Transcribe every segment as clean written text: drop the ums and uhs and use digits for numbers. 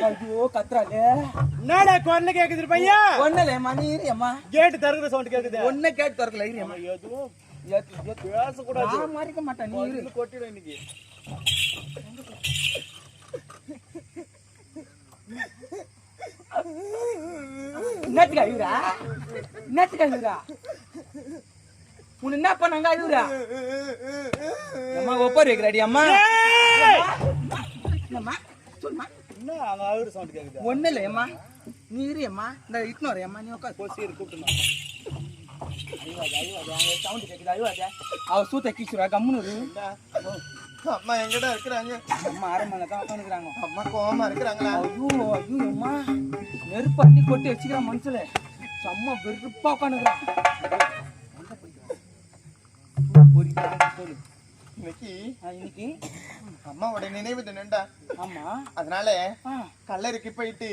ஐயோ கத்துறாளே. என்னடா குரல்ல கேக்குது பையா? ஒண்ணல மணி ஏறியம்மா. கேட் திறக்குற சவுண்ட் கேக்குது. ஒண்ணே கேட் திறக்கல ஏறியம்மா. எதுவும் பேச கூடாது. நான் மறிக்க மாட்டேன் நீ இரு. கொட்டிடு இன்னைக்கு. என்னத்துக்கு அழுகுறா? என்னத்துக்கு அழுகுறா? உன்னை என்ன பண்ணாங்க அழுகுறா? அம்மா ஒப்பாரி வைக்கிறாடி அம்மா. என்னம்மா சொல்லுமா. என்ன அங்க அழுகுற சவுண்ட் கேக்குது? ஒண்ணு இல்லை அம்மா. நீ இரு அம்மா. இந்த இட்னு வரேன் அம்மா. நீ உட்கார். போசி கூப்பிட்டுனா. அழுவாத சவுண்ட் கேக்குது அழுவாத. அவ சூத்த கீச்சுரா கம்முனு. அம்மா எங்கடா இருக்கிறாங்க? அம்மா அரமனை தான் உட்காந்துக்கிறாங்க. அம்மா கோவமா இருக்கிறாங்களா? ஐயோ ஐயோ அம்மா நெருப்பு அள்ளி கொட்டி வச்சுக்கிறான் மனசுல. செம்ம வெறுப்பா உட்காந்துக்கிறான். இன்னைக்கு அம்மாவோட நினைவு தினம்டா. ஆமா அதனால கல்லறைக்கு போயிட்டு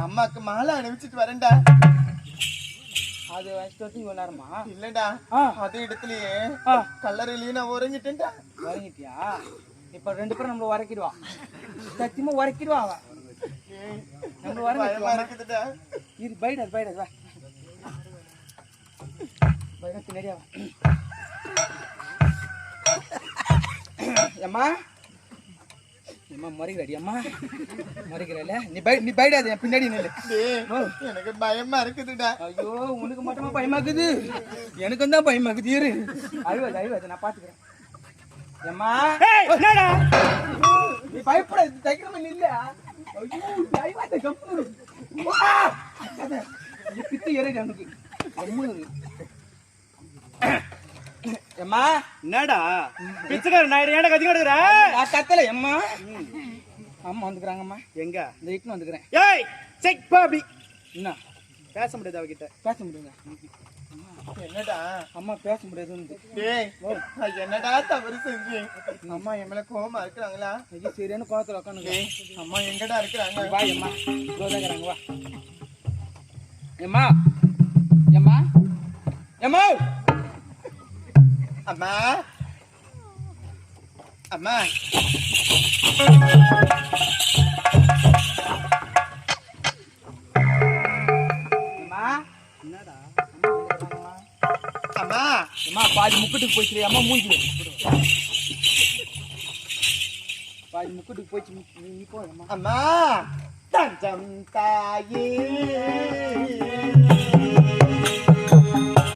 அம்மாக்கு மாலை அணிவிச்சிட்டு வரேன்டா. அது வச்சுட்டு இவ்வளவு நேரமா? இல்லடா அதே இடத்துலயே கல்லறையிலயே நான் உறங்கிட்டேன்டா. உறங்கிட்டியா? இப்ப 2 பேரும் நம்மள உரைக்கிடுவா. சத்தியமா உரைக்கிடுவா அவ. நம்மள உரைக்கிடுவா. இது பைடா வா. பைடா பின்னாடியா வா. அம்மா அம்மா மறிக்கிறடி அம்மா. மறிக்கிறல நீ பைடாத பின்னாடி நில்லு. எனக்கு பயமா இருக்குதுடா. ஐயோ உனக்கு மட்டுமா பயமாக்குது? எனக்கும் தான் பயமாக்குது. இரு அழுவாது நான் பாத்துக்கிறேன். அம்மா என்னடா நீ பயப்படாத தைக்கிற நில்ல. ஐயோ அழுவாத கம்முனு. பித்து ஏறிடு எனக்கு கம்முனு. அம்மா என்னடா பிச்சைக்கார நாயுடு ஏன்டா கத்தி கிடக்குற? நான் கத்தல அம்மா. அம்மா வந்துக்கிறாங்கம்மா. எங்க? இந்த இட்னு வந்துக்கிறேன். ஏய் செக் பாபி. என்ன பேச முடியாது அவகிட்ட. பேச முடியுங்க? என்னடா அம்மா பேச முடியாது. என்னடா தவறு செஞ்சேன்? அம்மா என் மேல கோவமா இருக்கிறாங்களா? ஐயோ சரியான கோவத்துல உட்காந்துங்க. அம்மா எங்கடா இருக்கிறாங்க? வா அம்மா ரோதாங்கிறாங்க வா. அம்மா அம்மா அம்மா அம்மா அம்மா என்னடா அம்மா அம்மா பாதி முக்கட்டுக்கு போயிச்சு அம்மா மூஞ்சி. பாதி முக்கட்டுக்கு போயிச்சு நீ போ அம்மா. அம்மா தஞ்சம் தாயே